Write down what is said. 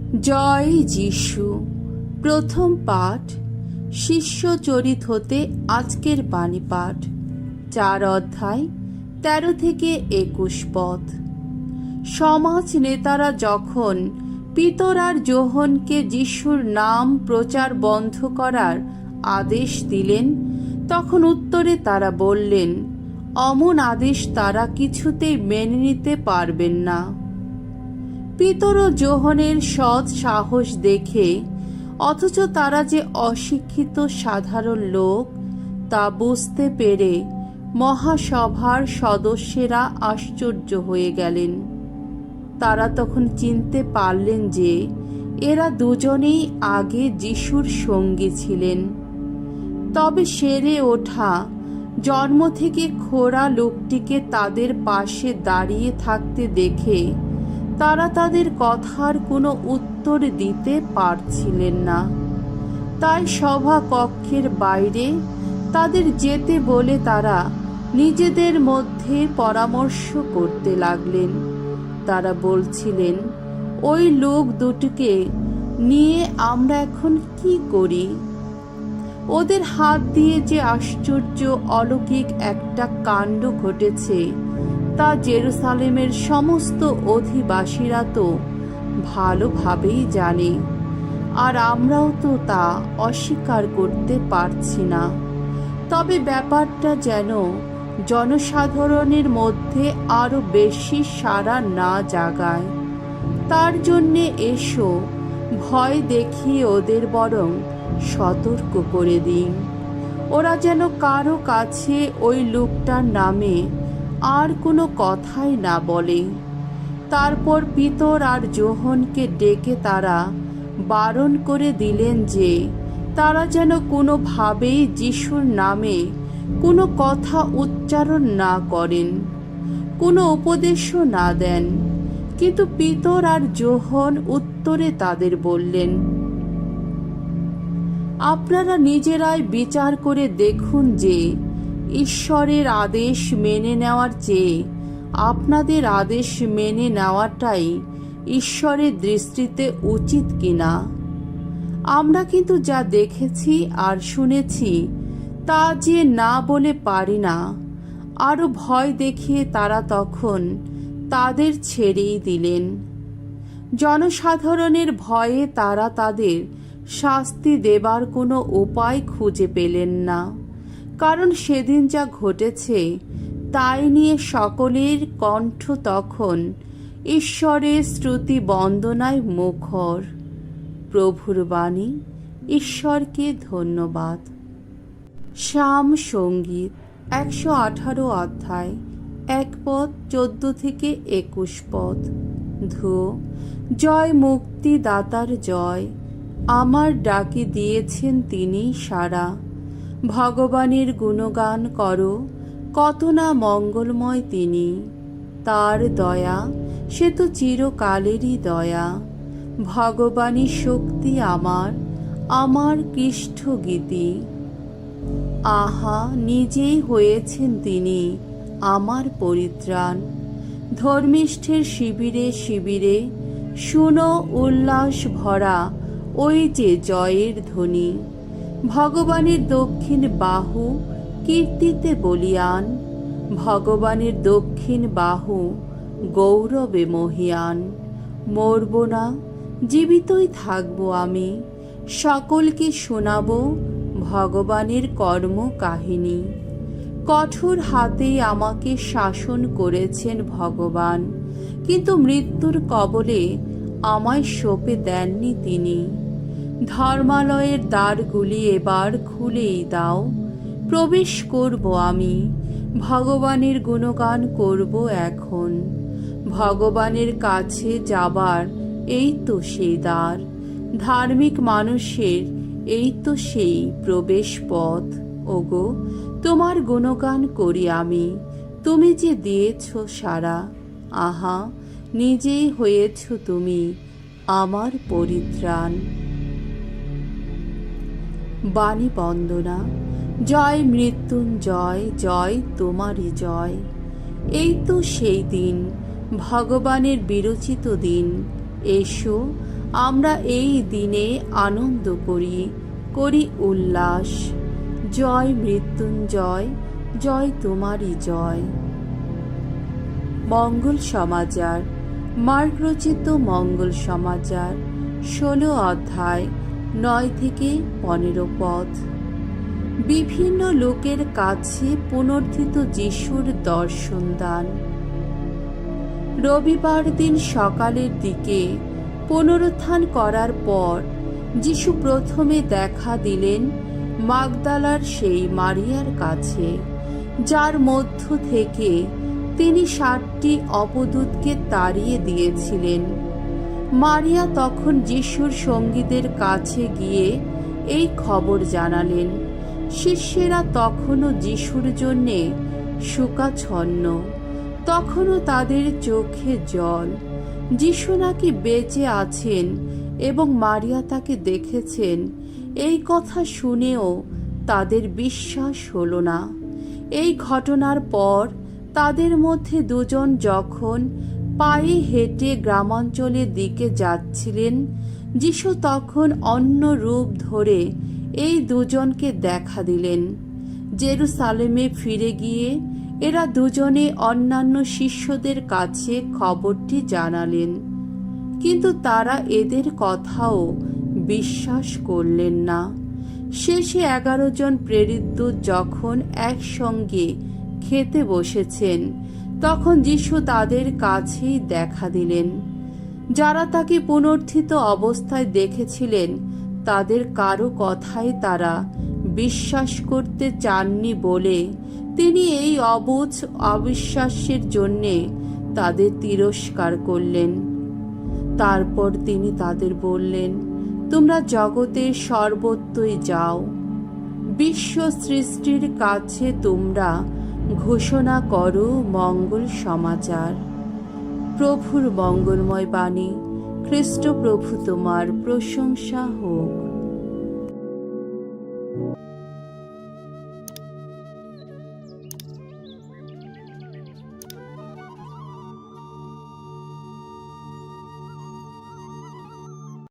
জয় যিশু। প্রথম পাঠ শিষ্য চরিত হতে আজকের বাণী পাঠ 4 অধ্যায় 13 থেকে 21 পদ। সমাজ নেতারা যখন পিতর আর যোহনকে যিশুর নাম প্রচার বন্ধ করার আদেশ দিলেন, তখন উত্তরে তারা বললেন, অমন আদেশ তারা কিছুতেই মেনে নিতে পারবেন না। পিতর ও যোহনের সৎ সাহস দেখে, অথচ তারা যে অশিক্ষিত সাধারণ লোক তা বুঝতে পেরে মহাসভার সদস্যেরা আশ্চর্য হয়ে গেলেন। তারা তখন চিনতে পারলেন যে এরা দুজনেই আগে যিশুর সঙ্গী ছিলেন। তবে সেরে ওঠা জন্ম থেকে খোড়া লোকটিকে তাদের পাশে দাঁড়িয়ে থাকতে দেখে তারা তাদের কথার কোনো উত্তর দিতে পারছিলেন না। তাই সভা কক্ষের বাইরে তাদের যেতে বলে তারা নিজেদের মধ্যে পরামর্শ করতে লাগলেন। তারা বলছিলেন, ওই লোক দুটিকে নিয়ে আমরা এখন কি করি? ওদের হাত দিয়ে যে আশ্চর্য অলৌকিক একটা কাণ্ড ঘটেছে তা জেরুসালেমের সমস্ত অধিবাসীরা তো ভালোভাবেই জানে, আর আমরাও তো তা অস্বীকার করতে পারছি না। তবে ব্যাপারটা যেন জনসাধারণের মধ্যে আরো বেশি সাড়া না জাগায়, তার জন্যে এসো ভয় দেখিয়ে ওদের বরং সতর্ক করে দিন। ওরা যেন কারো কাছে ওই লোকটার নামে আর কোনো কথাই না বলে। তারপর পিতর আর যোহনকে ডেকে তারা বারণ করে দিলেন যে তারা যেন কোনোভাবেই যিশুর নামে কোনো কথা উচ্চারণ না করেন, কোনো উপদেশও না দেন। কিন্তু পিতর আর যোহন উত্তরে তাদের বললেন, আপনারা নিজেরাই বিচার করে দেখুন যে ঈশ্বরের আদেশ মেনে নেওয়ার চেয়ে আপনাদের আদেশ মেনে নেওয়াটাই ঈশ্বরের দৃষ্টিতে উচিত কিনা। আমরা কিন্তু যা দেখেছি আর শুনেছি তা যে না বলে পারি না। আরো ভয় দেখিয়ে তারা তখন তাদের ছেড়েই দিলেন। জনসাধারণের ভয়ে তারা তাদের শাস্তি দেবার কোনো উপায় খুঁজে পেলেন না, কারণ সেদিন যা ঘটেছে তাই নিয়ে সকলের কণ্ঠ তখন ঈশ্বরের স্তুতি বন্দনায় মুখর। প্রভুর বাণী। ঈশ্বরকে ধন্যবাদ। শাম সঙ্গীত 118 অধ্যায় 1 পদ 14 থেকে 21 পদ। ধো, জয় মুক্তিদাতার জয়, আমার ডাকে দিয়েছেন তিনি সাড়া। ভগবানের গুণগান করো, কত না মঙ্গলময় তিনি। তার দয়া সে তো চিরকালেরই দয়া। ভগবানই শক্তি আমার, আমার কৃষ্ঠ গীতি। আহা, নিজেই হয়েছেন তিনি আমার পরিত্রাণ। ধর্মিষ্ঠের শিবিরে শিবিরে শুনো উল্লাস ভরা ওই যে জয়ের ধ্বনি। ভগবানের দক্ষিণ বাহু কীর্তিতে বলিয়ান, ভগবানের দক্ষিণ বাহু গৌরবে মহিয়ান। মরব না, জীবিতই থাকবো আমি, সকলকে শোনাব ভগবানের কর্ম কাহিনী। কঠোর হাতেই আমাকে শাসন করেছেন ভগবান, কিন্তু মৃত্যুর কবলে আমায় সঁপে দেননি তিনি। ধর্মালয়ের দ্বারগুলি এবার খুলেই দাও, প্রবেশ করব আমি, ভগবানের গুণগান করব এখন। ভগবানের কাছে যাবার এই তো সেই দ্বার, ধার্মিক মানুষের এই তো সেই প্রবেশ পথ। ওগো, তোমার গুণগান করি আমি, তুমি যে দিয়েছ সারা। আহা, নিজেই হয়েছ তুমি আমার পরিত্রাণ। বাণী বন্দনা। জয় মৃত্যুঞ্জয়, জয় তোমারই জয়। এই তো সেই দিন, ভগবানের বিরচিত দিন। এসো আমরা এই দিনে আনন্দ করি, করি উল্লাস। জয় মৃত্যুঞ্জয়, জয় তোমারই জয়। মঙ্গল সমাচার। মার্ক রচিত মঙ্গল সমাচার 16 অধ্যায় 9 থেকে 15 পদ। বিভিন্ন লোকের কাছে পুনর্থিত যিশুর দর্শন দান। রবিবার দিন সকালের দিকে পুনরুত্থান করার পর যিশু প্রথমে দেখা দিলেন মাগদালার সেই মারিয়ার কাছে, যার মধ্য থেকে তিনি 7টি অপদূতকে তাড়িয়ে দিয়েছিলেন। মারিয়া তখন যিশুর সঙ্গীদের কাছে গিয়ে এই খবর জানালেন। শিষ্যেরা তখনও যিশুর জন্যে শোকাচ্ছন্ন, তখনও তাদের চোখে জল। যিশু নাকি বেঁচে আছেন এবং মারিয়া তাকে দেখেছেন, এই কথা শুনেও তাদের বিশ্বাস হলো না। এই ঘটনার পর তাদের মধ্যে 2 জন যখন পায়ে হেঁটে গ্রামাঞ্চলের দিকে যাচ্ছিলেন, যিশু তখন অন্য রূপ ধরে এই 2 জনকে দেখা দিলেন। জেরুসালেমে ফিরে গিয়ে এরা 2 জনে অন্যান্য শিষ্যদের কাছে খবরটি জানালেন, কিন্তু তারা এদের কথাও বিশ্বাস করলেন না। শেষে 11 জন প্রেরিত যখন একসঙ্গে খেতে বসেছেন, তখন যিশু তাদের কাছেই দেখা দিলেন। যারা তাকে পুনর্থিত অবস্থায় দেখেছিলেন, তাদের কারো কথাই তারা বিশ্বাস করতে চাননি বলে তিনি এই অবুঝ অবিশ্বাসের জন্যে তাদের তিরস্কার করলেন। তারপর তিনি তাদের বললেন, তোমরা জগতের সর্বত্রই যাও, বিশ্ব সৃষ্টির কাছে তোমরা ঘোষণা করো মঙ্গল সমাচার। প্রভুর মঙ্গলময় বাণী। খ্রিস্ট প্রভু তোমার প্রশংসা হোক।